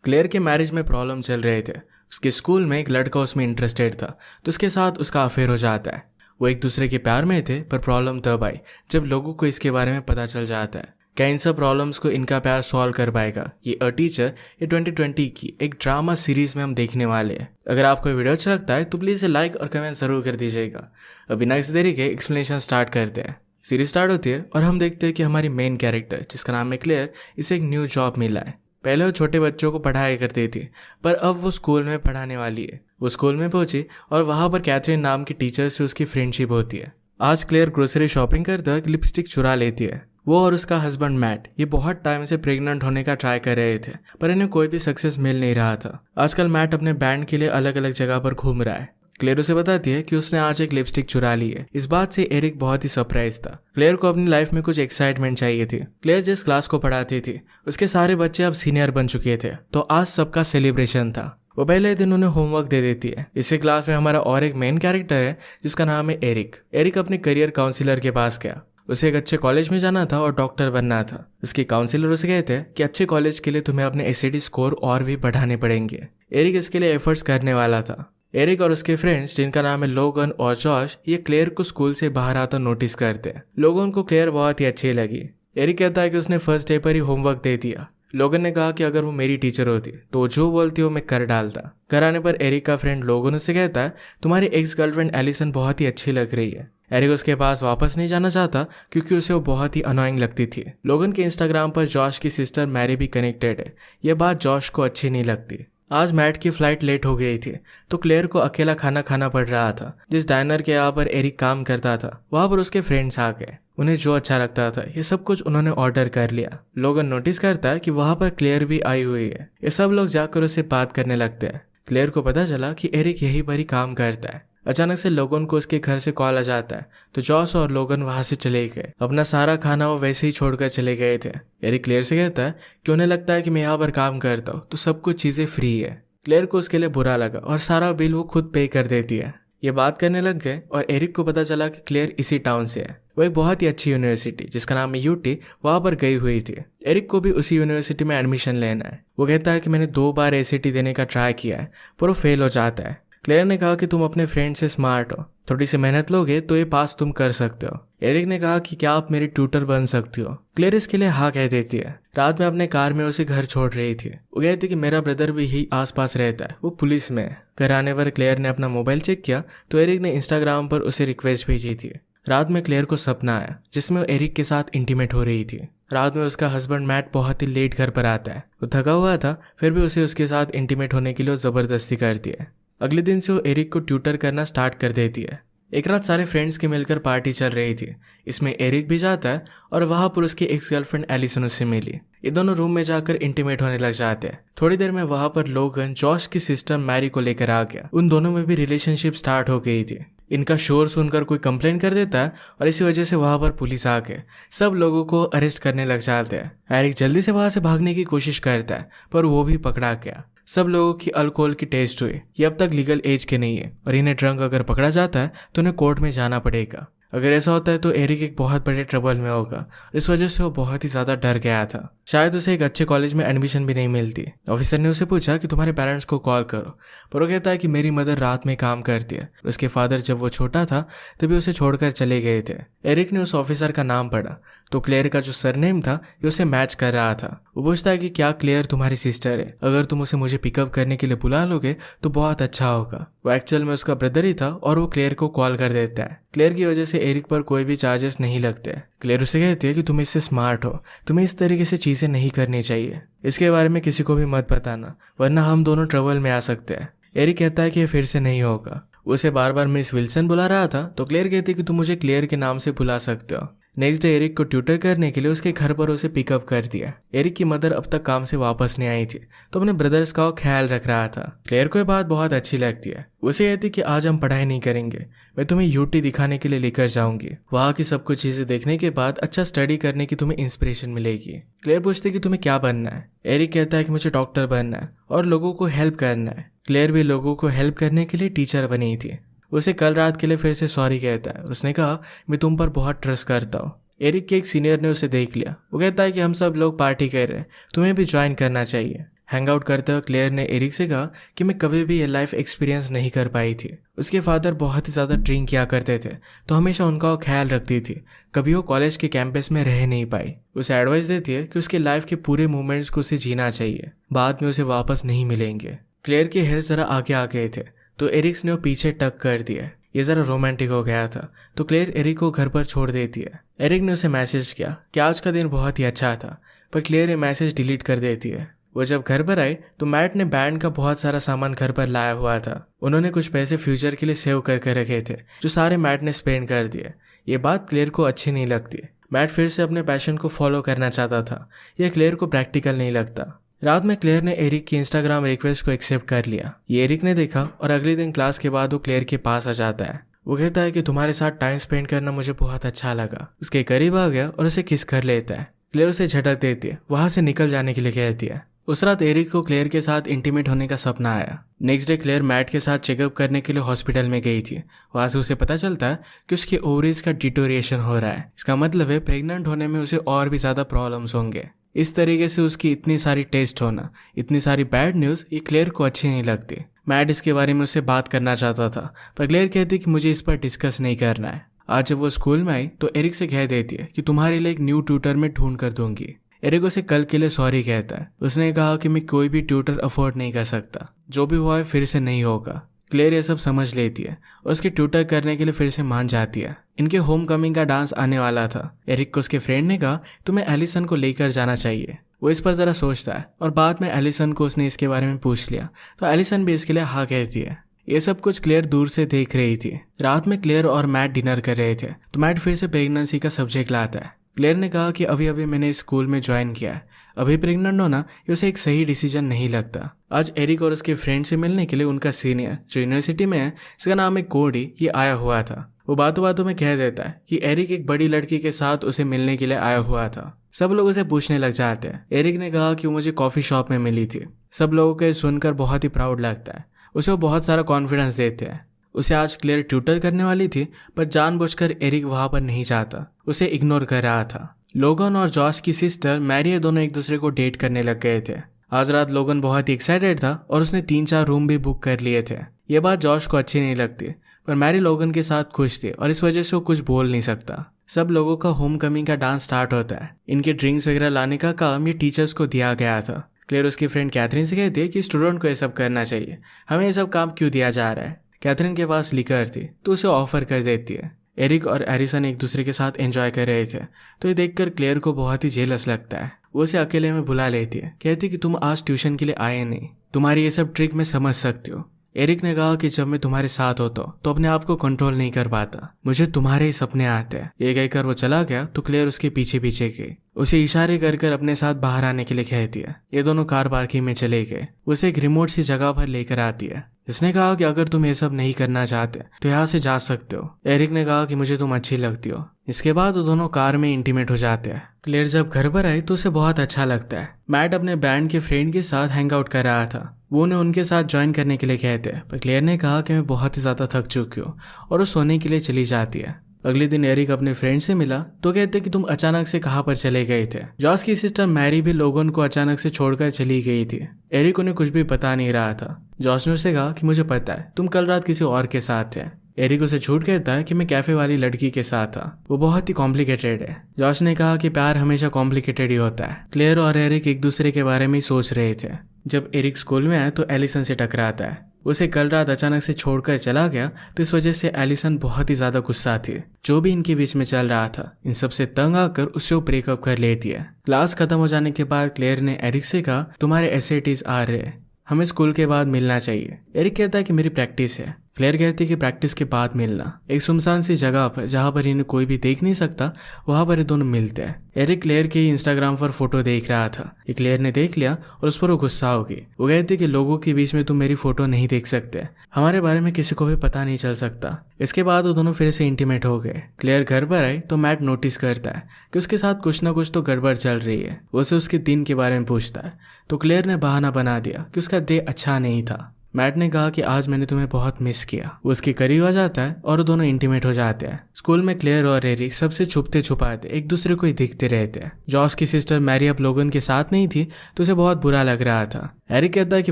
Clear के marriage में problem चल रहे थे। उसके स्कूल में एक लड़का उसमें इंटरेस्टेड था, तो उसके साथ उसका अफेयर हो जाता है। वो एक दूसरे के प्यार में थे, पर प्रॉब्लम तब आई जब लोगों को इसके बारे में पता चल जाता है। क्या इन सब प्रॉब्लम्स को इनका प्यार सॉल्व कर पाएगा? ये अ टीचर ये 2020 की एक ड्रामा सीरीज में हम देखने वाले हैं। अगर आपको वीडियो अच्छा लगता है तो प्लीज़ इसे लाइक और कमेंट जरूर कर दीजिएगा। अब बिना किसी देरी के एक्सप्लेनेशन स्टार्ट करते हैं। सीरीज स्टार्ट होती है और हम देखते हैं कि हमारी मेन कैरेक्टर, जिसका नाम है क्लेयर, इसे एक न्यू जॉब मिला है। पहले वो छोटे बच्चों को पढ़ाया करती थी, पर अब वो स्कूल में पढ़ाने वाली है। वो स्कूल में पहुंची और वहां पर कैथरीन नाम की टीचर से उसकी फ्रेंडशिप होती है। आज क्लेयर ग्रोसरी शॉपिंग करते वक्त लिपस्टिक चुरा लेती है। वो और उसका हस्बैंड मैट ये बहुत टाइम से प्रेग्नेंट होने का ट्राई कर रहे थे, पर इन्हें कोई भी सक्सेस मिल नहीं रहा था। आजकल मैट अपने बैंड के लिए अलग अलग जगह पर घूम रहा है। क्लेयर उसे बताती है कि उसने आज एक लिपस्टिक चुरा ली है। इस बात से एरिक बहुत ही सरप्राइज था। क्लेयर को अपनी लाइफ में कुछ एक्साइटमेंट चाहिए थी। क्लेयर जिस क्लास को पढ़ाती थी उसके सारे बच्चे अब सीनियर बन चुके थे, तो आज सबका सेलिब्रेशन था। वो पहले दिन उन्हें होमवर्क दे देती है। इसी क्लास में हमारा और एक मेन कैरेक्टर है जिसका नाम है एरिक। एरिक अपने करियर काउंसिलर के पास गया। उसे एक अच्छे कॉलेज में जाना था और डॉक्टर बनना था। उसकी काउंसिलर उसे कहते हैं कि अच्छे कॉलेज के लिए तुम्हें अपने एसएटी स्कोर और भी बढ़ाने पड़ेंगे। एरिक इसके लिए एफर्ट्स करने वाला था। एरिक और उसके फ्रेंड्स, जिनका नाम है लोगन और जॉश, ये क्लेयर को स्कूल से बाहर आता नोटिस करते हैं। लोगन को क्लेयर बहुत ही अच्छी लगी। एरिक कहता है कि उसने फर्स्ट डे पर ही होमवर्क दे दिया। लोगन ने कहा कि अगर वो मेरी टीचर होती तो जो बोलती वो मैं कर डालता। घर आने पर एरिक का फ्रेंड लोगन उससे कहता है तुम्हारी एक्स गर्लफ्रेंड एलिसन बहुत ही अच्छी लग रही है। एरिक उसके पास वापस नहीं जाना चाहता क्योंकि उसे वो बहुत ही अनोइंग लगती थी। लोगन के इंस्टाग्राम पर जॉश की सिस्टर मैरी भी कनेक्टेड है। यह बात जॉश को अच्छी नहीं लगती। आज मैट की फ्लाइट लेट हो गई थी, तो क्लेयर को अकेला खाना खाना पड़ रहा था। जिस डाइनर के यहाँ पर एरिक काम करता था वहां पर उसके फ्रेंड्स आ गए। उन्हें जो अच्छा लगता था ये सब कुछ उन्होंने ऑर्डर कर लिया। लोगन नोटिस करता है कि वहां पर क्लेयर भी आई हुई है। ये सब लोग जाकर उससे बात करने लगते हैं। क्लेयर को पता चला कि एरिक यहीं पर ही काम करता है। अचानक से लोगन को उसके घर से कॉल आ जाता है, तो जॉस और लोगन वहां से चले गए। अपना सारा खाना वो वैसे ही छोड़कर चले गए थे। एरिक क्लेयर से कहता है कि उन्हें लगता है कि मैं यहाँ पर काम करता हूँ तो सब कुछ चीजें फ्री है। क्लेयर को उसके लिए बुरा लगा और सारा बिल वो खुद पे कर देती है। ये बात करने लग गए और एरिक को पता चला कि क्लेयर इसी टाउन से है। वो एक बहुत ही अच्छी यूनिवर्सिटी जिसका नाम है यूटी वहां पर गई हुई थी। एरिक को भी उसी यूनिवर्सिटी में एडमिशन लेना है। वो कहता है कि मैंने 2 बार एसीटी देने का ट्राई किया है, पर वो फेल हो जाता है। क्लेयर ने कहा कि तुम अपने फ्रेंड से स्मार्ट हो, थोड़ी सी मेहनत लोगे तो ये पास तुम कर सकते हो। एरिक ने कहा कि क्या आप मेरी ट्यूटर बन सकती हो। क्लेयर इसके लिए हाँ कह देती है। रात में अपने कार में उसे घर छोड़ रही थी। वो कहती कि मेरा ब्रदर भी यही आसपास रहता है, वो पुलिस में है। घर आने पर क्लेयर ने अपना मोबाइल चेक किया तो एरिक ने इंस्टाग्राम पर उसे रिक्वेस्ट भेजी थी। रात में क्लेयर को सपना आया जिसमें वो एरिक के साथ इंटीमेट हो रही थी। रात में उसका हस्बैंड मैट बहुत ही लेट घर पर आता है। वो थका हुआ था, फिर भी उसे उसके साथ इंटीमेट होने के लिए जबरदस्ती करती है। अगले दिन से वो एरिक को ट्यूटर करना स्टार्ट कर देती है। एक रात सारे फ्रेंड्स की मिलकर पार्टी चल रही थी। इसमें एरिक भी जाता है और वहां पर उसकी एक्स गर्लफ्रेंड एलिसन उससे मिली। ये दोनों रूम में जाकर इंटीमेट होने लग जाते हैं। थोड़ी देर में वहां पर लोगन जॉश की सिस्टर मैरी को लेकर आ गया। उन दोनों में भी रिलेशनशिप स्टार्ट हो गई थी। इनका शोर सुनकर कोई कंप्लेन कर देता है और इसी वजह से वहां पर पुलिस आके सब लोगों को अरेस्ट करने लग जाते हैं। एरिक जल्दी से वहां से भागने की कोशिश करता है, पर वो भी पकड़ा गया। सब लोगों की अल्कोहल की टेस्ट हुई। ये अब तक लीगल एज के नहीं है और इन्हें ड्रंक अगर पकड़ा जाता है तो उन्हें कोर्ट में जाना पड़ेगा। अगर ऐसा होता है तो एरिक एक बहुत बड़े ट्रबल में होगा। इस वजह से वो बहुत ही ज्यादा डर गया था। शायद उसे एक अच्छे कॉलेज में एडमिशन भी नहीं मिलती। ऑफिसर ने उसे पूछा कि तुम्हारे पेरेंट्स को कॉल करो, पर वो कहता है कि मेरी मदर रात में काम करती है। उसके फादर जब वो छोटा था तभी उसे छोड़कर चले गए थे। एरिक ने उस ऑफिसर का नाम पढ़ा तो क्लेयर का जो सरनेम था ये उसे मैच कर रहा था। वो पूछता है कि क्या क्लेयर तुम्हारी सिस्टर है? अगर तुम उसे मुझे पिकअप करने के लिए बुला लोगे तो बहुत अच्छा होगा। वो एक्चुअल में उसका ब्रदर ही था और वो क्लेयर को कॉल कर देता है। क्लेयर की वजह से एरिक पर कोई भी चार्जेस नहीं लगते। क्लेयर उसे कहती है कि तुम इससे स्मार्ट हो, तुम्हें इस तरीके से चीजें नहीं करनी चाहिए। इसके बारे में किसी को भी मत बताना, वरना हम दोनों ट्रबल में आ सकते हैं। एरिक कहता है कि ये फिर से नहीं होगा। उसे बार बार मिस विल्सन बुला रहा था, तो क्लेयर कहती है कि तुम मुझे क्लेयर के नाम से बुला सकते हो। नेक्स्ट डे एरिक को ट्यूटर करने के लिए उसके घर पर उसे पिकअप कर दिया। एरिक की मदर अब तक काम से वापस नहीं आई थी, तो अपने ब्रदर्स का वो ख्याल रख रहा था। क्लेयर को ये बात बहुत अच्छी लगती है। उसे कहती कि आज हम पढ़ाई नहीं करेंगे, मैं तुम्हें यूटी दिखाने के लिए लेकर जाऊंगी। वहाँ की सब कुछ चीजें देखने के बाद अच्छा स्टडी करने की तुम्हें इंस्पिरेशन मिलेगी। क्लेयर पूछती कि तुम्हें क्या बनना है? एरिक कहता है कि मुझे डॉक्टर बनना है और लोगों को हेल्प करना है। क्लेयर भी लोगों को हेल्प करने के लिए टीचर बनी थी। उसे कल रात के लिए फिर से सॉरी कहता है। उसने कहा मैं तुम पर बहुत ट्रस्ट करता हूँ। एरिक के एक सीनियर ने उसे देख लिया। वो कहता है कि हम सब लोग पार्टी कर रहे हैं, तुम्हें भी ज्वाइन करना चाहिए। हैंग आउट करते हुए क्लेयर ने एरिक से कहा कि मैं कभी भी ये लाइफ एक्सपीरियंस नहीं कर पाई थी। उसके फादर बहुत ही ज़्यादा ड्रिंक किया करते थे, तो हमेशा उनका वो ख्याल रखती थी। कभी वो कॉलेज के कैंपस में रह नहीं पाई। उसे एडवाइस देती है कि उसके लाइफ के पूरे मोमेंट्स को उसे जीना चाहिए, बाद में उसे वापस नहीं मिलेंगे। क्लेयर के हेयर ज़रा आगे आ गए थे तो एरिक्स ने वो पीछे टक कर दिया। ये ज़रा रोमांटिक हो गया था, तो क्लेयर एरिक को घर पर छोड़ देती है। एरिक ने उसे मैसेज किया कि आज का दिन बहुत ही अच्छा था, पर क्लेयर ये मैसेज डिलीट कर देती है। वो जब घर पर आई तो मैट ने बैंड का बहुत सारा सामान घर पर लाया हुआ था। उन्होंने कुछ पैसे फ्यूचर के लिए सेव करके रखे थे, जो सारे मैट ने स्पेंड कर दिए। ये बात क्लेयर को अच्छी नहीं लगती। मैट फिर से अपने पैशन को फॉलो करना चाहता था, यह क्लेयर को प्रैक्टिकल नहीं लगता। रात में क्लेयर ने एरिक की इंस्टाग्राम रिक्वेस्ट को एक्सेप्ट कर लिया। ये एरिक ने देखा और अगले दिन क्लास के बाद वो क्लेयर के पास आ जाता है। वो कहता है कि तुम्हारे साथ टाइम स्पेंड करना मुझे बहुत अच्छा लगा। उसके करीब आ गया और उसे किस कर लेता है। क्लेयर उसे झटक देती है, वहां से निकल जाने के लिए कहती है। उस रात एरिक को क्लेयर के साथ इंटीमेट होने का सपना आया। नेक्स्ट डे क्लेयर मैट के साथ चेकअप करने के लिए हॉस्पिटल में गई थी। वहां से उसे पता चलता है कि उसके ओवरीज का डिटोरिएशन हो रहा है। इसका मतलब है प्रेग्नेंट होने में उसे और भी ज्यादा प्रॉब्लम्स होंगे। इस तरीके से उसकी इतनी सारी टेस्ट होना, इतनी सारी बैड न्यूज़, ये क्लेयर को अच्छी नहीं लगती। मैट इसके बारे में उससे बात करना चाहता था, पर क्लेयर कहती कि मुझे इस पर डिस्कस नहीं करना है। आज जब वो स्कूल में आई तो एरिक से कह देती है कि तुम्हारे लिए एक न्यू ट्यूटर में ढूंढ कर दूंगी। एरिक उसे कल के लिए सॉरी कहता है। उसने कहा कि मैं कोई भी ट्यूटर अफोर्ड नहीं कर सकता, जो भी हुआ है फिर से नहीं होगा। क्लेयर ये सब समझ लेती है और उसके ट्यूटर करने के लिए फिर से मान जाती है। इनके होम कमिंग का डांस आने वाला था। एरिक को उसके फ्रेंड ने कहा तुम्हें एलिसन को लेकर जाना चाहिए। वो इस पर ज़रा सोचता है और बाद में एलिसन को उसने इसके बारे में पूछ लिया तो एलिसन भी इसके लिए हाँ कहती है। ये सब कुछ क्लेयर दूर से देख रही थी। रात में क्लेयर और मैट डिनर कर रहे थे तो मैट फिर से प्रेगनेंसी का सब्जेक्ट लाता है। क्लेयर ने कहा कि अभी अभी मैंने इस स्कूल में ज्वाइन किया है, अभी प्रेग्नेंट होना ये उसे एक सही डिसीजन नहीं लगता। आज एरिक और उसके फ्रेंड से मिलने के लिए उनका सीनियर जो यूनिवर्सिटी में है, जिसका नाम है कोडी, ये आया हुआ था। वो बातों बातों में कह देता है कि एरिक एक बड़ी लड़की के साथ उसे मिलने के लिए आया हुआ था। सब लोग उसे पूछने लग जाते हैं। एरिक ने कहा कि वो मुझे कॉफी शॉप में मिली थी। सब लोगों को सुनकर बहुत ही प्राउड लगता है। उसे वो बहुत सारा कॉन्फिडेंस देते हैं। उसे आज क्लियर ट्यूटर करने वाली थी, पर जानबूझकर एरिक वहां पर नहीं जाता, उसे इग्नोर कर रहा था। लोगन और जॉश की सिस्टर मैरी दोनों एक दूसरे को डेट करने लग गए थे। आज रात लोगन बहुत ही एक्साइटेड था और उसने 3-4 रूम भी बुक कर लिए थे। ये बात जॉश को अच्छी नहीं लगती, पर मैरी लोगन के साथ खुश थी और इस वजह से वो कुछ बोल नहीं सकता। सब लोगों का होम कमिंग का डांस स्टार्ट होता है। इनके ड्रिंक्स वगैरह लाने का काम ये टीचर्स को दिया गया था। क्लेयर उसकी फ्रेंड कैथरीन से कहती है कि स्टूडेंट को ये सब करना चाहिए, हमें ये सब काम क्यों दिया जा रहा है। कैथरीन के पास लिकर थी तो उसे ऑफर कर देती है। एरिक और एरिसन एक दूसरे के साथ एंजॉय कर रहे थे, तो ये देखकर क्लेयर को बहुत ही जेलस लगता है। वो उसे अकेले में बुला लेती है, कहती कि तुम आज ट्यूशन के लिए आए नहीं, तुम्हारी ये सब ट्रिक मैं समझ सकती हूँ। एरिक ने कहा कि जब मैं तुम्हारे साथ होता हूँ तो अपने आप को कंट्रोल नहीं कर पाता, मुझे तुम्हारे ही सपने आते हैं। ये कहकर वो चला गया तो क्लेयर उसके पीछे पीछे गई। उसे इशारे कर कर अपने साथ बाहर आने के लिए कहती है। ये दोनों कार पार्किंग में चले गए। उसे एक रिमोट सी जगह पर लेकर आती है। इसने कहा कि अगर तुम ये सब नहीं करना चाहते तो यहाँ से जा सकते हो। एरिक ने कहा कि मुझे तुम अच्छी लगती हो। इसके बाद वो दोनों कार में इंटीमेट हो जाते हैं। क्लेयर जब घर पर आई तो उसे बहुत अच्छा लगता है। मैट अपने बैंड के फ्रेंड के साथ हैंग आउट कर रहा था। वो उन्हें उनके साथ ज्वाइन करने के लिए कहते हैं, पर क्लेयर ने कहा कि मैं बहुत ही ज्यादा थक चुकी हूँ और वो सोने के लिए चली जाती है। अगले दिन एरिक अपने फ्रेंड से मिला तो कहते कि तुम अचानक से कहाँ पर चले गए थे। जॉस की सिस्टर मैरी भी लोगन को अचानक से छोड़कर चली गई थी। एरिक उन्हें कुछ भी पता नहीं रहा था। जॉस ने उसे कहा कि मुझे पता है तुम कल रात किसी और के साथ थे। एरिक उसे झूठ कहता है कि मैं कैफे वाली लड़की के साथ था, वो बहुत ही कॉम्प्लिकेटेड है। जॉश ने कहा कि प्यार हमेशा कॉम्प्लिकेटेड ही होता है। क्लेयर और एरिक एक दूसरे के बारे में सोच रहे थे। जब एरिक स्कूल में आया तो एलिसन से टकराता है। उसे कल रात अचानक से छोड़कर चला गया तो इस वजह से एलिसन बहुत ही ज्यादा गुस्सा थी। जो भी इनके बीच में चल रहा था, इन सब से तंग आकर उससे वो ब्रेकअप कर लेती है। क्लास खत्म हो जाने के बाद क्लेयर ने एरिक से कहा तुम्हारे एसएटीज आ रहे हैं, हमें स्कूल के बाद मिलना चाहिए। एरिक कहता है कि मेरी प्रैक्टिस है। क्लेयर कहती है कि प्रैक्टिस के बाद मिलना। एक सुनसान सी जगह पर जहां पर इन्हें कोई भी देख नहीं सकता, वहां पर ये दोनों मिलते हैं। एरिक क्लेयर के इंस्टाग्राम पर फोटो देख रहा था। ये क्लेयर ने देख लिया और उस पर वो गुस्सा हो गई। वो कहती कि लोगों के बीच में तुम मेरी फोटो नहीं देख सकते, हमारे बारे में किसी को भी पता नहीं चल सकता। इसके बाद वो दोनों फिर से इंटीमेट हो गए। क्लेयर घर पर आई तो मैट नोटिस करता है कि उसके साथ कुछ ना कुछ तो गड़बड़ चल रही है। वो उसे उसके दिन के बारे में पूछता है तो क्लेयर ने बहाना बना दिया कि उसका डे अच्छा नहीं था। मैट ने कहा कि आज मैंने तुम्हें बहुत मिस किया। वो उसके करीब आ जाता है और वो दोनों इंटीमेट हो जाते हैं। स्कूल में क्लेयर और एरिक सबसे छुपते छुपाते एक दूसरे को ही दिखते रहते हैं। जॉस की सिस्टर मैरी अब लोगन के साथ नहीं थी तो उसे बहुत बुरा लग रहा था। एरिक कहता है कि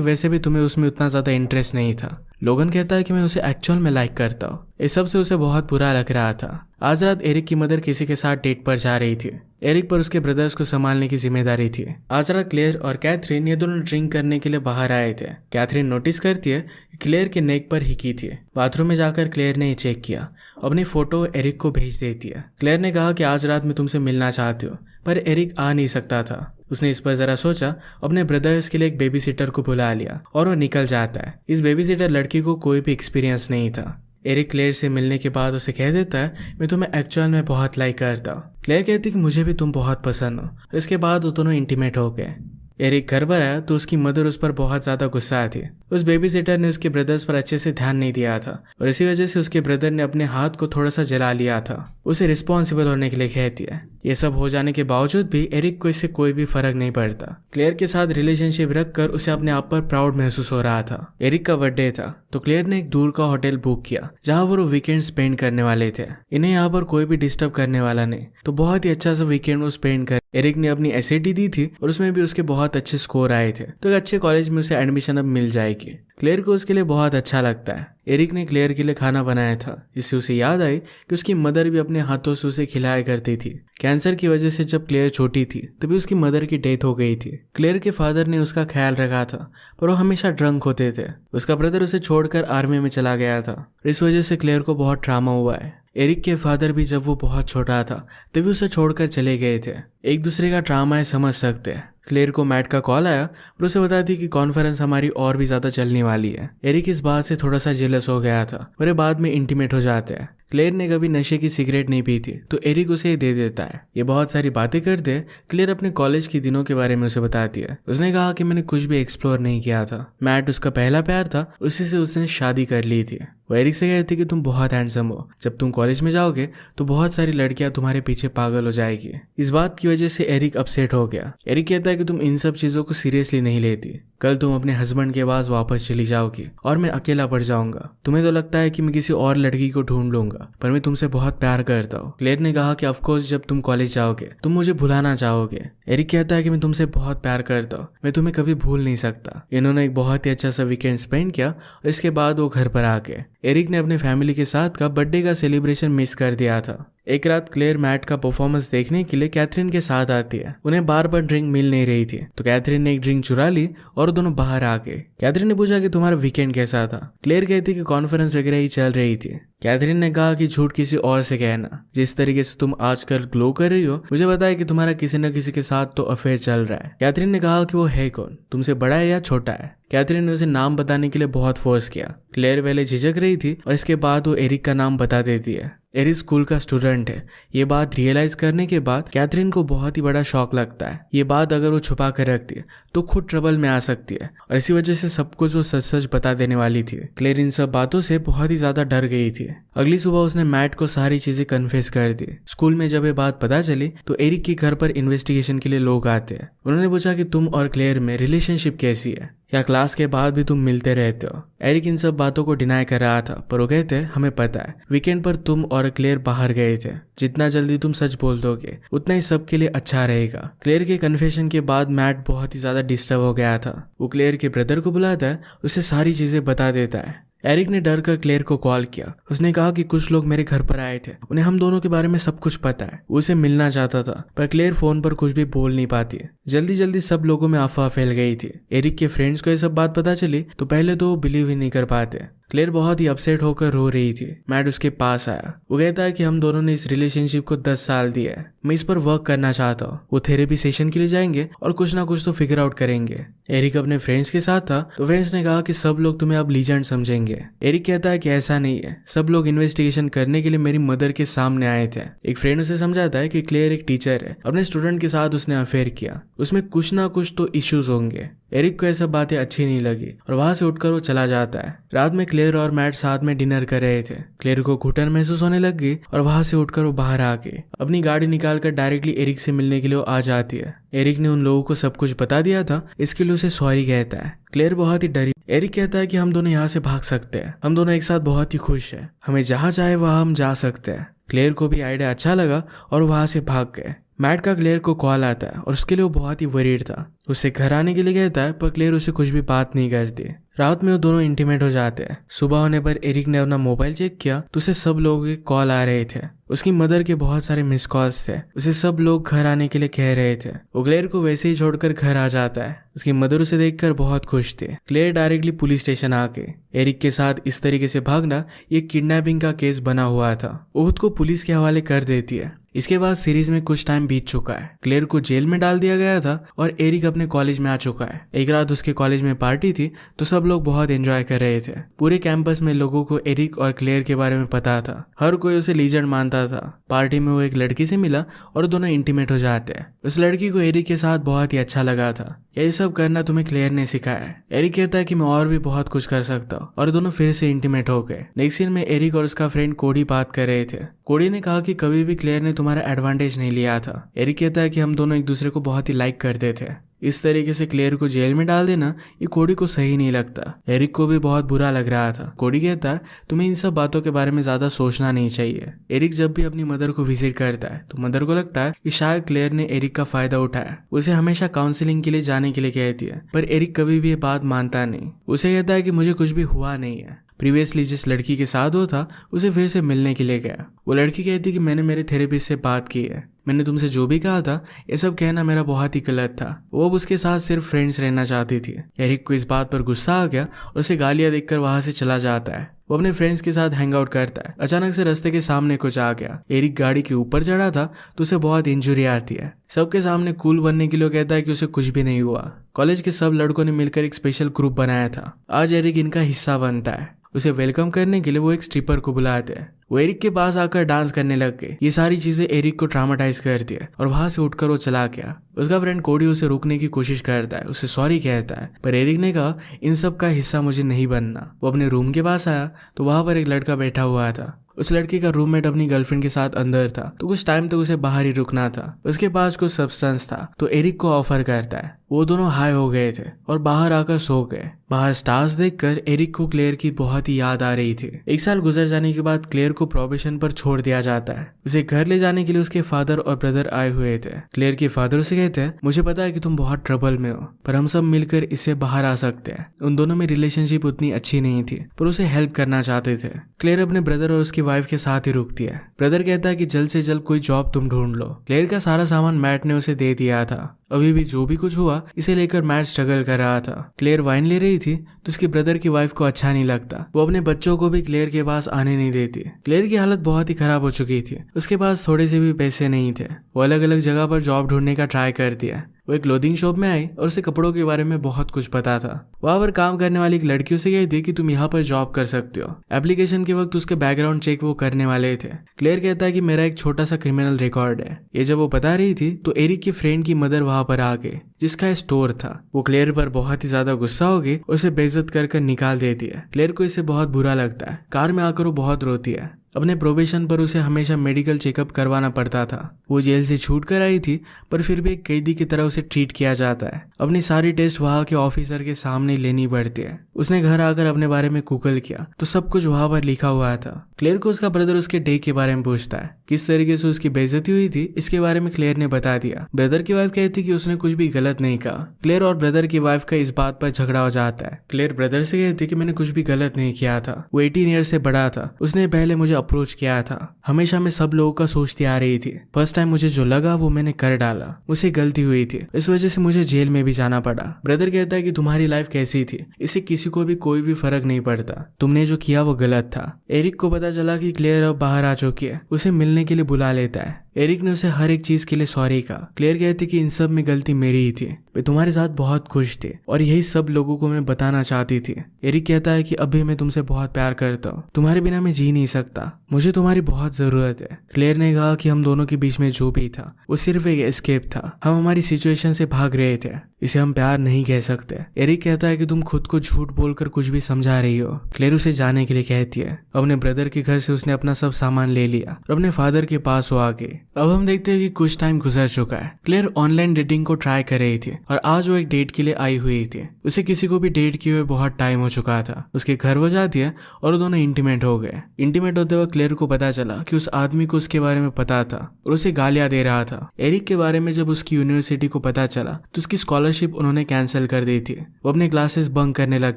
वैसे भी तुम्हें उसमें उतना ज्यादा इंटरेस्ट नहीं था। लोगन कहता है कि मैं उसे एक्चुअल में लाइक करता हूँ। इस सब से उसे बहुत बुरा लग रहा था। आज रात एरिक की मदर किसी के साथ डेट पर जा रही थी। एरिक पर उसके ब्रदर्स को संभालने की जिम्मेदारी थी। आज रात क्लेयर और कैथरीन ये दोनों ड्रिंक करने के लिए बाहर आए थे। कैथरीन नोटिस करती है कि क्लेयर के नेक पर हिकी थी। बाथरूम में जाकर क्लेयर ने चेक किया, अपनी फोटो एरिक को भेज देती है। क्लेयर ने कहा कि आज रात मैं तुमसे मिलना चाहती हूँ, पर एरिक आ नहीं सकता था। उसने इस पर जरा सोचा, अपने ब्रदर्स के लिए एक बेबी सिटर को बुला लिया और वो निकल जाता है। इस बेबी सिटर लड़की को कोई भी एक्सपीरियंस नहीं था। एरिक क्लेयर से मिलने के बाद उसे कह देता है, मैं तुम्हें एक्चुअल में बहुत लाइक करता हूँ। क्लेयर कहती कि मुझे भी तुम बहुत पसंद हो। इसके बाद वो दोनों इंटीमेट हो गए। एरिक घर पर आया तो उसकी मदर उस पर बहुत ज्यादा गुस्सा थी। उस बेबी सिटर ने उसके ब्रदर्स पर अच्छे से ध्यान नहीं दिया था और इसी वजह से उसके ब्रदर ने अपने हाथ को थोड़ा सा जला लिया था। उसे रिस्पॉन्सिबल होने के लिए कहती है। ये सब हो जाने के बावजूद भी एरिक को इससे कोई भी फर्क नहीं पड़ता। क्लेयर के साथ रिलेशनशिप रखकर उसे अपने आप पर प्राउड महसूस हो रहा था। एरिक का बर्थडे था तो क्लेयर ने एक दूर का होटल बुक किया जहाँ वो वीकेंड स्पेंड करने वाले थे। इन्हें यहाँ पर कोई भी डिस्टर्ब करने वाला नहीं, तो बहुत ही अच्छा सा वीकेंड वो स्पेंड कर। एरिक ने अपनी एसएटी दी थी और उसमें भी उसके बहुत अच्छे स्कोर आए थे, तो एक अच्छे कॉलेज में उसे एडमिशन अब मिल जाएगी। क्लेयर को उसके लिए बहुत अच्छा लगता है। एरिक ने क्लेयर के लिए खाना बनाया था। इससे उसे याद आई कि उसकी मदर भी अपने हाथों से उसे खिलाया करती थी। कैंसर की वजह से जब क्लेयर छोटी थी तभी उसकी मदर की डेथ हो गई थी। क्लेयर के फादर ने उसका ख्याल रखा था, पर वो हमेशा ड्रंक होते थे। उसका ब्रदर उसे छोड़कर आर्मी में चला गया था। इस वजह से क्लेयर को बहुत ट्रामा हुआ है। एरिक के फादर भी जब वो बहुत छोटा था तभी उसे छोड़कर चले गए थे। एक दूसरे का ट्रामा है समझ सकते हैं। क्लेयर को मैट का कॉल आया और उसे बता दी कि कॉन्फ्रेंस हमारी और भी ज्यादा चलने वाली है। एरिक इस बात से थोड़ा सा जेलस हो गया था और ये बाद में इंटीमेट हो जाते हैं। क्लेयर ने कभी नशे की सिगरेट नहीं पी थी तो एरिक उसे दे देता है। ये बहुत सारी बातें करते क्लेयर अपने कॉलेज के दिनों के बारे में उसे बताती है। उसने कहा कि मैंने कुछ भी एक्सप्लोर नहीं किया था। मैट उसका पहला प्यार था, उसी से उसने शादी कर ली थी। वो एरिक से कहती कि तुम बहुत हैंडसम हो, जब तुम कॉलेज में जाओगे तो बहुत सारी लड़कियां तुम्हारे पीछे पागल हो जाएगी। इस बात की वजह से एरिक अपसेट हो गया। एरिक कहता है कि तुम इन सब चीजों को सीरियसली नहीं लेती। कल तुम अपने हस्बैंड के पास वापस चली जाओगी और मैं अकेला पड़ जाऊंगा। तुम्हें तो लगता है कि मैं किसी और लड़की को ढूंढ लूंगा, पर मैं तुमसे बहुत प्यार करता हूँ। क्लेयर ने कहा कि ऑफकोर्स जब तुम कॉलेज जाओगे तुम मुझे भुलाना चाहोगे। एरिक कहता है कि मैं तुमसे बहुत प्यार करता हूँ, मैं तुम्हें कभी भूल नहीं सकता। इन्होंने एक बहुत ही अच्छा सा वीकेंड स्पेंड किया और इसके बाद वो घर पर आके एरिक ने अपने फैमिली के साथ का बर्थडे का सेलिब्रेशन मिस कर दिया था। एक रात क्लेयर मैट का परफॉर्मेंस देखने के लिए कैथरीन के साथ आती है। उन्हें बार बार ड्रिंक मिल नहीं रही थी तो कैथरीन ने एक ड्रिंक चुरा ली और दोनों बाहर आ गए। कैथरीन ने पूछा कि तुम्हारा वीकेंड कैसा था। क्लेयर कहती कि कॉन्फ्रेंस वगैरह ही चल रही थी। कैथरीन ने कहा कि झूठ किसी और से कहना। जिस तरीके से तुम आजकल ग्लो कर रही हो, मुझे पता है कि तुम्हारा किसी न किसी के साथ तो अफेयर चल रहा है। कैथरीन ने कहा कि वो है कौन, तुमसे बड़ा है या छोटा है। कैथरीन ने उसे नाम बताने के लिए बहुत फोर्स किया। क्लेयर पहले झिझक रही थी और इसके बाद वो एरिक का नाम बता देती है। एरिक स्कूल का स्टूडेंट है। ये बात रियलाइज करने के बाद कैथरीन को बहुत ही बड़ा शॉक लगता है। ये बात अगर वो छुपा कर रखती है तो खुद ट्रबल में आ सकती है और इसी वजह से सब कुछ वो सच सच बता देने वाली थी। क्लेयर इन सब बातों से बहुत ही ज्यादा डर गई थी। अगली सुबह उसने मैट को सारी चीजें कन्फेस कर दी। स्कूल में जब ये बात पता चली तो एरिक के घर पर इन्वेस्टिगेशन के लिए लोग आते हैं। उन्होंने पूछा कि तुम और क्लेयर में रिलेशनशिप कैसी है, क्या क्लास के बाद भी तुम मिलते रहते हो। एरिक इन सब बातों को डिनाई कर रहा था, पर वो कहते हमें पता है वीकेंड पर तुम और क्लेयर बाहर गए थे। जितना जल्दी तुम सच बोल दोगे उतना ही सबके लिए अच्छा रहेगा। क्लेयर के कन्फेशन के बाद मैट बहुत ही ज्यादा डिस्टर्ब हो गया था। वो क्लेयर के ब्रदर को बुलाता है, उसे सारी चीजें बता देता है। एरिक ने डर कर क्लेयर को कॉल किया। उसने कहा कि कुछ लोग मेरे घर पर आए थे, उन्हें हम दोनों के बारे में सब कुछ पता है। वो उसे मिलना चाहता था, पर क्लेयर फोन पर कुछ भी बोल नहीं पाती। जल्दी जल्दी सब लोगों में अफवाह फैल गई थी। एरिक के फ्रेंड्स को ये सब बात पता चली तो पहले तो वो बिलीव ही नहीं कर पाते। क्लेयर बहुत ही अपसेट होकर रो रही थी। मैट उसके पास आया। वो कहता है कि हम दोनों ने इस रिलेशनशिप को 10 साल दिया है, मैं इस पर वर्क करना चाहता हूँ। वो थेरेपी सेशन के लिए जाएंगे और कुछ ना कुछ तो फिगर आउट करेंगे। एरिक अपने फ्रेंड्स के साथ था तो फ्रेंड्स ने कहा कि सब लोग तुम्हें अब लीजेंड समझेंगे। एरिक कहता है कि ऐसा नहीं है, सब लोग इन्वेस्टिगेशन करने के लिए मेरी मदर के सामने आए थे। एक फ्रेंड उसे समझाता है कि क्लेयर एक टीचर है, अपने स्टूडेंट के साथ उसने अफेयर किया, उसमें कुछ ना कुछ तो इश्यूज होंगे। एरिक को ये सब बातें अच्छी नहीं लगी और वहां से उठकर वो चला जाता है। रात में क्लेयर और मैट साथ में डिनर कर रहे थे। क्लेयर को घुटन महसूस होने लग गई और वहां से उठकर वो बाहर आके अपनी गाड़ी निकालकर डायरेक्टली एरिक से मिलने के लिए आ जाती है। एरिक ने उन लोगों को सब कुछ बता दिया था, इसके लिए उसे सॉरी कहता है। क्लेयर बहुत ही डरी। एरिक कहता है कि हम दोनों यहाँ से भाग सकते हैं, हम दोनों एक साथ बहुत ही खुश हैं, हमें जहाँ चाहे वहाँ हम जा सकते हैं। क्लेयर को भी आइडिया अच्छा लगा और वहां से भाग गए। मैट का क्लेयर को कॉल आता है और उसके लिए वो बहुत ही वरीड था। उसे घर आने के लिए कहता है पर क्लेयर उसे कुछ भी बात नहीं करती। रात में वो दोनों इंटीमेट हो जाते हैं। सुबह होने पर एरिक ने अपना मोबाइल चेक किया तो उसे सब लोगों के कॉल आ रहे थे। उसकी मदर के बहुत सारे मिस कॉल्स थे। उसे सब लोग घर आने के लिए कह रहे थे। वो क्लेयर को वैसे ही छोड़कर घर आ जाता है। उसकी मदर उसे देखकर बहुत खुश थी। क्लेयर डायरेक्टली पुलिस स्टेशन आके एरिक के साथ इस तरीके से भागना ये किडनैपिंग का केस बना हुआ था, वो खुद को पुलिस के हवाले कर देती है। इसके बाद सीरीज में कुछ टाइम बीत चुका है। क्लेयर को जेल में डाल दिया गया था और एरिक अपने कॉलेज में आ चुका है। एक रात उसके कॉलेज में पार्टी थी तो सब लोग बहुत एंजॉय कर रहे थे। पूरे कैंपस में लोगों को एरिक और क्लेयर के बारे में पता था। हर कोई उसे लीजेंड मानता था। पार्टी में वो एक लड़की से मिला और दोनों इंटीमेट हो जाते हैं। उस लड़की को एरिक के साथ बहुत ही अच्छा लगा था। ये सब करना तुम्हें क्लेयर ने सिखाया है। एरिक कहता है कि मैं और भी बहुत कुछ कर सकता हूँ और दोनों फिर से इंटीमेट हो गए। नेक्स्ट सीन में एरिक और उसका फ्रेंड कोडी बात कर रहे थे। कोडी ने कहा कि कभी भी क्लेयर ने तुम्हारा एडवांटेज नहीं लिया था। एरिक कहता है कि हम दोनों एक दूसरे को बहुत ही लाइक करते थे। इस तरीके से क्लेयर को जेल में डाल देना ये कोडी को सही नहीं लगता। एरिक को भी बहुत बुरा लग रहा था। कोडी कहता है तुम्हें इन सब बातों के बारे में ज्यादा सोचना नहीं चाहिए। एरिक जब भी अपनी मदर को विजिट करता है तो मदर को लगता है कि शायद क्लेयर ने एरिक का फायदा उठाया। उसे हमेशा काउंसलिंग के लिए जाने के लिए कहती है पर एरिक कभी भी ये बात मानता नहीं। उसे कहता है कि मुझे कुछ भी हुआ नहीं है। प्रीवियसली जिस लड़की के साथ वो था उसे फिर से मिलने के लिए गया। वो लड़की कहती कि मैंने मेरे थेरेपिस्ट से बात की है, मैंने तुमसे जो भी कहा था ये सब कहना मेरा बहुत ही गलत था। वो अब उसके साथ सिर्फ फ्रेंड्स रहना चाहती थी। एरिक को इस बात पर गुस्सा आ गया और उसे गालियां देकर वहां से चला जाता है। वो अपने फ्रेंड्स के साथ हैंग आउट करता है। अचानक से रास्ते के सामने कुछ आ गया। एरिक गाड़ी के ऊपर चढ़ा था तो उसे बहुत इंजुरी आती है। सबके सामने कूल बनने के लिए कहता है कि उसे कुछ भी नहीं हुआ। कॉलेज के सब लड़कों ने मिलकर एक स्पेशल ग्रुप बनाया था। आज एरिक इनका हिस्सा बनता है। उसे वेलकम करने के लिए वो एक स्ट्रिपर को बुलाते हैं। वो एरिक के पास आकर डांस करने लग गए। ये सारी चीजें एरिक को ट्रामाटाइज करती है और वहां से उठकर वो चला गया। उसका फ्रेंड कोडी उसे रोकने की कोशिश करता है, उसे सॉरी कहता है पर एरिक ने कहा इन सब का हिस्सा मुझे नहीं बनना। वो अपने रूम के पास आया तो वहां पर एक लड़का बैठा हुआ था। उस लड़के का रूममेट अपनी गर्लफ्रेंड के साथ अंदर था तो कुछ टाइम तक उसे बाहर ही रुकना था। उसके पास कुछ सब्सटेंस था तो एरिक को ऑफर करता है। वो दोनों हाई हो गए थे और बाहर आकर सो गए। बाहर स्टार्स देखकर एरिक को क्लेयर की बहुत ही याद आ रही थी। एक साल गुजर जाने के बाद क्लेयर को प्रोबेशन पर छोड़ दिया जाता है। उसे घर ले जाने के लिए उसके फादर और ब्रदर आए हुए थे। क्लेयर के फादर उसे कहते हैं मुझे पता है कि तुम बहुत ट्रबल में हो पर हम सब मिलकर इससे बाहर आ सकते हैं। उन दोनों में रिलेशनशिप उतनी अच्छी नहीं थी पर उसे हेल्प करना चाहते थे। क्लेयर अपने ब्रदर और उसकी वाइफ के साथ ही रुकती है। ब्रदर कहता है कि जल्द से जल्द कोई जॉब तुम ढूंढ लो। क्लेयर का सारा सामान मैट ने उसे दे दिया था। अभी भी जो भी कुछ हुआ इसे लेकर मैट स्ट्रगल कर रहा था। क्लेयर वाइन ले रही थी तो उसकी ब्रदर की वाइफ को अच्छा नहीं लगता। वो अपने बच्चों को भी क्लेयर के पास आने नहीं देती। क्लेयर की हालत बहुत ही खराब हो चुकी थी। उसके पास थोड़े से भी पैसे नहीं थे। वो अलग अलग जगह पर जॉब ढूंढने का ट्राई करती है। वो एक क्लोथिंग शॉप में आई और उसे कपड़ों के बारे में बहुत कुछ पता था। वहां पर काम करने वाली एक लड़की उसे कहती थी कि तुम यहाँ पर जॉब कर सकते हो। एप्लीकेशन के वक्त उसके बैकग्राउंड चेक वो करने वाले थे। क्लेयर कहता है कि मेरा एक छोटा सा क्रिमिनल रिकॉर्ड है। ये जब वो बता रही थी तो एरिक की फ्रेंड की मदर वहां पर आ गई जिसका स्टोर था। वो क्लेयर पर बहुत ही ज्यादा गुस्सा हो गई, उसे बेइज्जत कर निकाल देती है। क्लेयर को इससे बहुत बुरा लगता है। कार में आकर वो बहुत रोती है। अपने प्रोबेशन पर उसे हमेशा मेडिकल चेकअप करवाना पड़ता था। वो जेल से छूट कर आई थी पर फिर भी एक कैदी की तरह उसे ट्रीट किया जाता है। अपनी सारी टेस्ट वहाँ के ऑफिसर के सामने लेनी पड़ती है। उसने घर आकर अपने बारे में गूगल किया तो सब कुछ वहां पर लिखा हुआ था। क्लेयर को उसका ब्रदर उसके डे के बारे में पूछता है। किस तरीके से उसकी बेइज्जती हुई थी इसके बारे में क्लेयर ने बता दिया। ब्रदर की वाइफ कहती कि उसने कुछ भी गलत नहीं कहा। क्लेयर और ब्रदर की वाइफ का इस बात पर झगड़ा हो जाता है। क्लेयर ब्रदर से कहती कि मैंने कुछ भी गलत नहीं किया था। वो 18 ईयर से बड़ा था। उसने पहले मुझे अप्रोच किया था। हमेशा मैं सब लोगों का सोचती आ रही थी। फर्स्ट टाइम मुझे जो लगा वो मैंने कर डाला। मुझसे गलती हुई थी, इस वजह से मुझे जेल में भी जाना पड़ा। ब्रदर कहता है कि तुम्हारी लाइफ कैसी थी इससे किसी को भी कोई भी फर्क नहीं पड़ता। तुमने जो किया वो गलत था। एरिक को पता चला कि क्लेयर अब बाहर आ चुकी है। उसे मिलने के लिए बुला लेता है। एरिक ने उसे हर एक चीज के लिए सॉरी कहा। क्लेयर कहती कि इन सब में गलती मेरी ही थी, मैं तुम्हारे साथ बहुत खुश थी और यही सब लोगों को मैं बताना चाहती थी। एरिक कहता है कि अभी मैं तुमसे बहुत प्यार करता हूँ, तुम्हारे बिना मैं जी नहीं सकता, मुझे तुम्हारी बहुत जरूरत है। क्लेयर ने कहा कि हम दोनों के बीच में जो भी था वो सिर्फ एक एस्केप था, हम हमारी सिचुएशन से भाग रहे थे, इसे हम प्यार नहीं कह सकते। एरिक कहता है कि तुम खुद को झूठ बोलकर कुछ भी समझा रही हो। क्लेयर उसे जाने के लिए कहती है। अपने ब्रदर के घर से उसने अपना सब सामान ले लिया और अपने फादर के पास वो आ गई। अब हम देखते हैं कि कुछ टाइम गुजर चुका है। क्लेयर ऑनलाइन डेटिंग को ट्राई कर रही थी और आज वो एक डेट के लिए आई हुई थी। उसे किसी को भी डेट किए हुए बहुत टाइम हो चुका था। उसके घर वो जाती है और दोनों इंटीमेट हो गए। इंटीमेट होते हुए क्लेयर को पता चला कि उस आदमी को उसके बारे में पता था और उसे गालियां दे रहा था। एरिक के बारे में जब उसकी यूनिवर्सिटी को पता चला तो उसकी स्कॉलरशिप उन्होंने कैंसिल कर दी थी। वो अपने क्लासेस बंक करने लग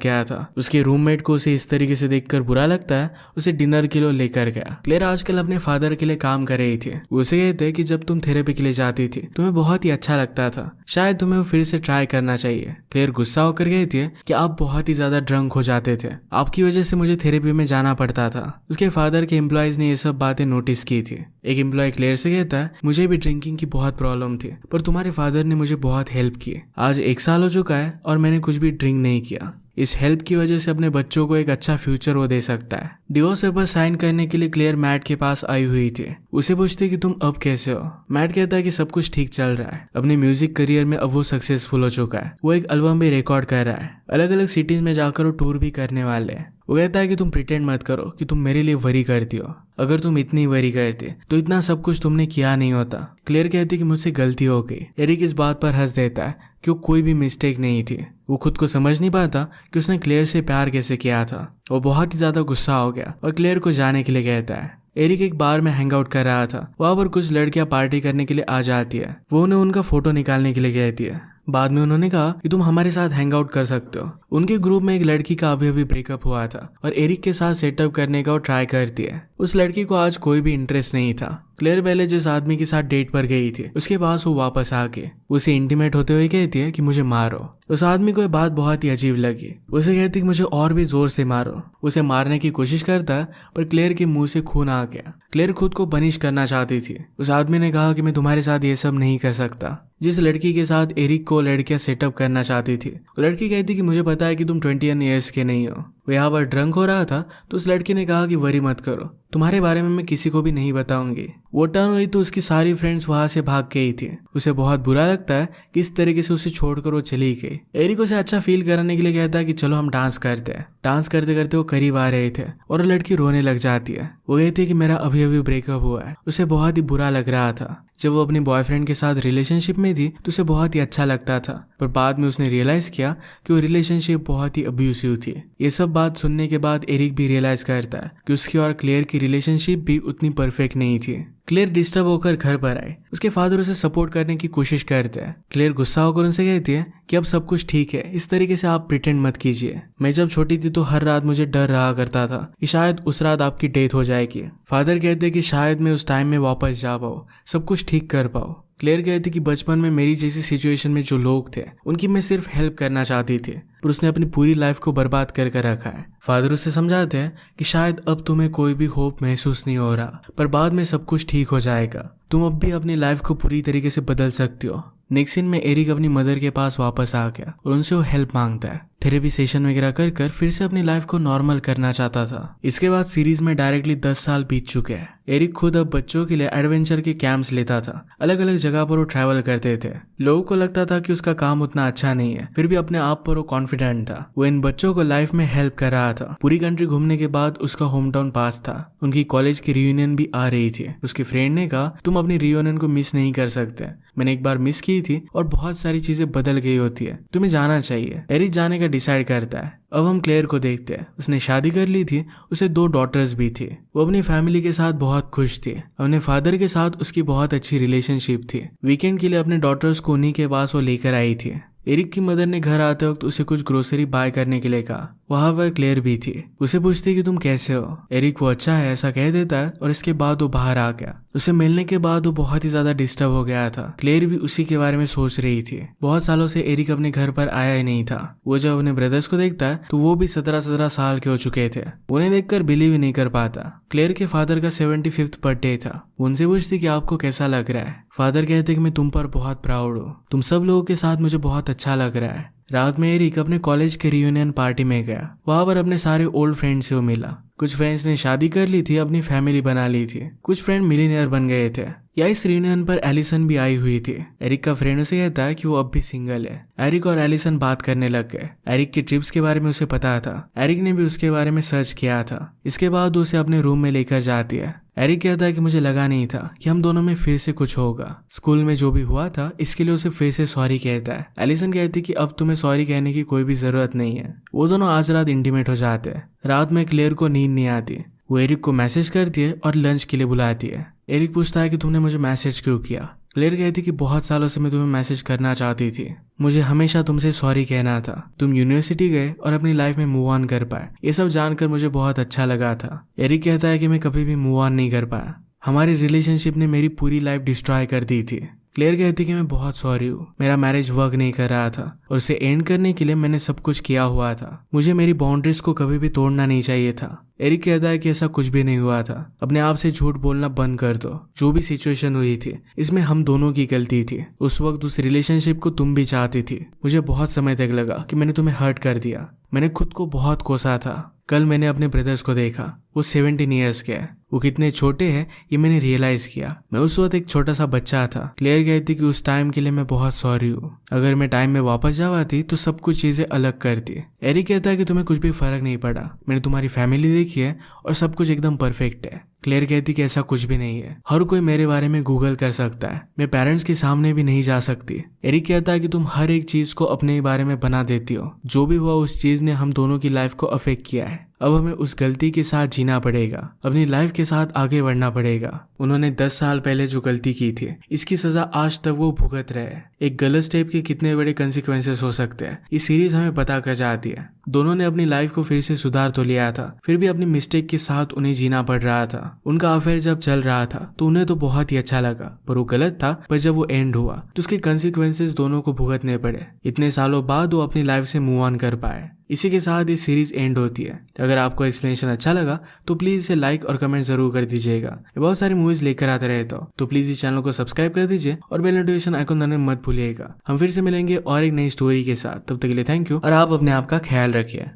गया था। उसके रूममेट को उसे इस तरीके से देखकर बुरा लगता है, उसे डिनर के लिए लेकर गया। क्लेयर आजकल अपने फादर के लिए काम कर रही थी। वो उसे कहते कि जब तुम थेरेपी के लिए जाती थी तुम्हें बहुत ही अच्छा लगता था, शायद तुम्हें वो फिर से ट्राई करना चाहिए। क्लेयर गुस्सा होकर कहती है कि आप बहुत ही ज्यादा ड्रंक हो जाते थे, आपकी वजह से मुझे थेरेपी में जाना पड़ता था। उसके फादर के एम्प्लॉयज ने ये सब बातें नोटिस की थी। एक एम्प्लॉय क्लेयर से कहता है मुझे भी ड्रिंकिंग की बहुत प्रॉब्लम थी, पर तुम्हारे फादर ने मुझे बहुत हेल्प की। आज 1 साल हो चुका है और मैंने कुछ भी ड्रिंक नहीं किया। इस हेल्प की वजह से अपने बच्चों को एक अच्छा फ्यूचर वो दे सकता है। डिवोर्स पेपर साइन करने के लिए क्लेयर मैट के पास आई हुई थी। उसे पूछती कि तुम अब कैसे हो। मैट कहता है कि सब कुछ ठीक चल रहा है, अपने म्यूजिक करियर में अब वो सक्सेसफुल हो चुका है। वो एक एल्बम भी रिकॉर्ड कर रहा है, अलग अलग सिटीज में जाकर वो टूर भी करने वाले हैं। वो कहता है कि तुम प्रिटेंड मत करो कि तुम मेरे लिए वरी करती हो, अगर तुम इतनी वरी करते तो इतना सब कुछ तुमने किया नहीं होता। क्लेयर कहती कि मुझसे गलती हो गई। एरिक इस बात पर हंस देता है कि वो कोई भी मिस्टेक नहीं थी। वो खुद को समझ नहीं पाता कि उसने क्लेयर से प्यार कैसे किया था। वो बहुत ही ज्यादा गुस्सा हो गया और क्लेयर को जाने के लिए कहता है। एरिक एक बार में हैंग आउट कर रहा था, वहां पर कुछ लड़कियां पार्टी करने के लिए आ जाती है। वो उन्हें उनका फोटो निकालने के लिए कहती है। बाद में उन्होंने कहा कि तुम हमारे साथ हैंग आउट कर सकते हो। उनके ग्रुप में एक लड़की का अभी ब्रेकअप हुआ था और एरिक के साथ सेटअप करने का वो ट्राई करती है। उस लड़की को आज कोई भी इंटरेस्ट नहीं था। क्लेयर पहले जिस आदमी के साथ डेट पर गई थी उसके पास वो वापस आके उसे इंटीमेट होते हुए कहती है कि मुझे मारो। उस आदमी को ये बात बहुत ही अजीब लगी। उसे कहती कि मुझे और भी जोर से मारो। उसे मारने की कोशिश करता है पर क्लेयर के मुंह से खून आ गया। क्लेयर खुद को पनिश करना चाहती थी। उस आदमी ने कहा कि मैं तुम्हारे साथ ये सब नहीं कर सकता। जिस लड़की के साथ एरिक को लड़कियां सेटअप करना चाहती थी वो लड़की कहती कि मुझे पता है कि तुम 21 ईयर्स के नहीं हो। वो यहाँ पर ड्रंक हो रहा था तो उस लड़की ने कहा कि वरी मत करो, तुम्हारे बारे में मैं किसी को भी नहीं बताऊंगी। वो टर्न हुई तो उसकी सारी फ्रेंड्स वहां से भाग गई थी। उसे बहुत बुरा लगता है कि इस तरीके से उसे छोड़कर वो चली गई। एरिक उसे अच्छा फील कराने के लिए कहता है कि चलो हम डांस करते हैं। डांस करते करते वो करीब आ रहे थे और वो लड़की रोने लग जाती है। वो कहती है कि मेरा अभी ब्रेकअप हुआ है। उसे बहुत ही बुरा लग रहा था। जब वो अपने बॉयफ्रेंड के साथ रिलेशनशिप में थी तो उसे बहुत ही अच्छा लगता था, पर बाद में उसने रियलाइज किया कि वो रिलेशनशिप बहुत ही अब्यूसिव थी। ये सब बात सुनने के बाद एरिक भी रियलाइज करता है कि उसकी और क्लेयर की रिलेशनशिप भी उतनी परफेक्ट नहीं थी। क्लेयर डिस्टर्ब होकर घर पर आई। उसके फादर उसे सपोर्ट करने की कोशिश करते हैं। क्लेयर गुस्सा होकर उनसे कहती है कि अब सब कुछ ठीक है, इस तरीके से आप प्रिटेंड मत कीजिए। मैं जब छोटी थी तो हर रात मुझे डर रहा करता था कि शायद उस रात आपकी डेथ हो जाएगी। फादर कहते कि शायद मैं उस टाइम में वापस जा पाऊँ, सब कुछ ठीक कर पाऊँ। क्लेयर कहती कि बचपन में मेरी जैसी सिचुएशन में जो लोग थे उनकी मैं सिर्फ हेल्प करना चाहती थी, पर उसने अपनी पूरी लाइफ को बर्बाद कर रखा है। फादर उसे समझाते हैं कि शायद अब तुम्हें कोई भी होप महसूस नहीं हो रहा, पर बाद में सब कुछ ठीक हो जाएगा। तुम अब भी अपनी लाइफ को पूरी तरीके से बदल सकती हो। नेक्स्ट सीन में एरिक अपनी मदर के पास वापस आ गया और उनसे वो हेल्प मांगता है। थेरेपी सेशन वगैरह कर फिर से अपनी लाइफ को नॉर्मल करना चाहता था। इसके बाद सीरीज में डायरेक्टली 10 साल बीत चुके हैं। एरिक खुद अब बच्चों के लिए एडवेंचर के कैंप्स लेता था। अलग अलग जगह पर वो ट्रैवल करते थे। लोगों को लगता था कि उसका काम उतना अच्छा नहीं है, फिर भी अपने आप पर वो कॉन्फिडेंट था। वो इन बच्चों को लाइफ में हेल्प कर रहा था। पूरी कंट्री घूमने के बाद उसका होम टाउन पास था। उनकी कॉलेज की रियूनियन भी आ रही थी। उसके फ्रेंड ने कहा तुम अपनी रियूनियन को मिस नहीं कर सकते, मैंने एक बार मिस की थी और बहुत सारी चीजें बदल गई होती है, तुम्हें जाना चाहिए। एरिक जाने का डिसाइड करता है। अब हम क्लेयर को देखते हैं। उसने शादी कर ली थी, उसे 2 डॉटर्स भी थी। वो अपनी फैमिली के साथ बहुत खुश थी। अपने फादर के साथ उसकी बहुत अच्छी रिलेशनशिप थी। वीकेंड के लिए अपने डॉटर्स को उन्हीं के पास वो लेकर आई थी। एरिक की मदर ने घर आते वक्त उसे कुछ ग्रोसरी बाय करने के लिए कहा। वहां पर क्लेयर भी थी। उसे पूछती कि तुम कैसे हो। एरिक वो अच्छा है ऐसा कह देता है और इसके बाद वो बाहर आ गया। उसे मिलने के बाद वो बहुत ही ज्यादा डिस्टर्ब हो गया था। क्लेयर भी उसी के बारे में सोच रही थी। बहुत सालों से एरिक अपने घर पर आया ही नहीं था। वो जब अपने ब्रदर्स को देखता है तो वो भी 17 साल के हो चुके थे। उन्हें देखकर बिलीव ही नहीं कर पाता। क्लेयर के फादर का 75th बर्थडे था। उनसे पूछती कि आपको कैसा लग रहा है। फादर कहते कि मैं तुम पर बहुत प्राउड हूँ, तुम सब लोगों के साथ मुझे बहुत अच्छा लग रहा है। रात में एरिक अपने कॉलेज के रियूनियन पार्टी में गया। वहां पर अपने सारे ओल्ड फ्रेंड से वो मिला। कुछ फ्रेंड्स ने शादी कर ली थी, अपनी फैमिली बना ली थी। कुछ फ्रेंड मिलीनियर बन गए थे। या इस रियूनियन पर एलिसन भी आई हुई थी। एरिक का फ्रेंड उसे कहता है कि वो अब भी सिंगल है। एरिक और एलिसन बात करने लग गए। एरिक की ट्रिप्स के बारे में उसे पता था। एरिक ने भी उसके बारे में सर्च किया था। इसके बाद उसे अपने रूम में लेकर जाती है। एरिक कहता है कि मुझे लगा नहीं था कि हम दोनों में फिर से कुछ होगा। स्कूल में जो भी हुआ था इसके लिए उसे फिर से सॉरी कहता है। एलिसन कहती कि अब तुम्हें सॉरी कहने की कोई भी जरूरत नहीं है। वो दोनों आज रात इंटीमेट हो जाते हैं। रात में क्लेयर को नींद नहीं आती। वो एरिक को मैसेज करती है और लंच के लिए बुलाती है। एरिक पूछता है कि तुमने मुझे मैसेज क्यों किया। क्लेयर कहती कि बहुत सालों से मैं तुम्हें मैसेज करना चाहती थी। मुझे हमेशा तुमसे सॉरी कहना था। तुम यूनिवर्सिटी गए और अपनी लाइफ में मूव ऑन कर पाए। ये सब जानकर मुझे बहुत अच्छा लगा था। एरिक कहता है कि मैं कभी भी मूव ऑन नहीं कर पाया। हमारी रिलेशनशिप ने मेरी पूरी लाइफ डिस्ट्रॉय कर दी थी। क्लेयर कहती कि मैं बहुत सॉरी हूँ। मेरा मैरिज वर्क नहीं कर रहा था और उसे एंड करने के लिए मैंने सब कुछ किया हुआ था। मुझे मेरी बाउंड्रीज को कभी भी तोड़ना नहीं चाहिए था। एरिक कहता है कि ऐसा कुछ भी नहीं हुआ था। अपने आप से झूठ बोलना बंद कर दो। जो भी सिचुएशन हुई थी इसमें हम दोनों की गलती थी। उस वक्त उस रिलेशनशिप को तुम भी चाहती थी। मुझे बहुत समय तक लगा कि मैंने तुम्हें हर्ट कर दिया। मैंने खुद को बहुत कोसा था। कल मैंने अपने ब्रदर्स को देखा। वो 17 ईयर्स के है। वो कितने छोटे हैं ये मैंने रियलाइज किया। मैं उस वक्त एक छोटा सा बच्चा था। क्लेयर कहती कि उस टाइम के लिए मैं बहुत सॉरी हूँ। अगर मैं टाइम में वापस जाती तो सब कुछ चीजें अलग करती। एरिक कहता है कि तुम्हें कुछ भी फर्क नहीं पड़ा। मैंने तुम्हारी फैमिली देखी है और सब कुछ एकदम परफेक्ट है। क्लेयर कहती कि ऐसा कुछ भी नहीं है। हर कोई मेरे बारे में गूगल कर सकता है। मैं पेरेंट्स के सामने भी नहीं जा सकती। एरिक कहता है कि तुम हर एक चीज को अपने बारे में बना देती हो। जो भी हुआ उस चीज ने हम दोनों की लाइफ को अफेक्ट किया है। अब हमें उस गलती के साथ जीना पड़ेगा। अपनी लाइफ के साथ आगे बढ़ना पड़ेगा। उन्होंने 10 साल पहले जो गलती की थी इसकी सजा आज तक वो भुगत रहे हैं। एक गलत स्टेप के कितने बड़े कंसिक्वेंसेस हो सकते हैं ये सीरीज हमें पता कर जाती है। दोनों ने अपनी लाइफ को फिर से सुधार तो लिया था, फिर भी अपनी मिस्टेक के साथ उन्हें जीना पड़ रहा था। उनका अफेयर जब चल रहा था तो उन्हें तो बहुत ही अच्छा लगा, पर वो गलत था। पर जब वो एंड हुआ तो उसके कंसिक्वेंसेस दोनों को भुगतने पड़े। इतने सालों बाद वो अपनी लाइफ से मूव ऑन कर पाए। इसी के साथ ये सीरीज एंड होती है। अगर आपको एक्सप्लेनेशन अच्छा लगा तो प्लीज इसे लाइक और कमेंट जरूर कर दीजिएगा। बहुत सारी मूवीज लेकर आते रहता हूँ तो प्लीज इस चैनल को सब्सक्राइब कर दीजिए और बेल नोटिफिकेशन आइकन दबाना मत भूलिएगा। हम फिर से मिलेंगे और एक नई स्टोरी के साथ। तब तक के लिए थैंक यू और आप अपने आप का ख्याल रखिए।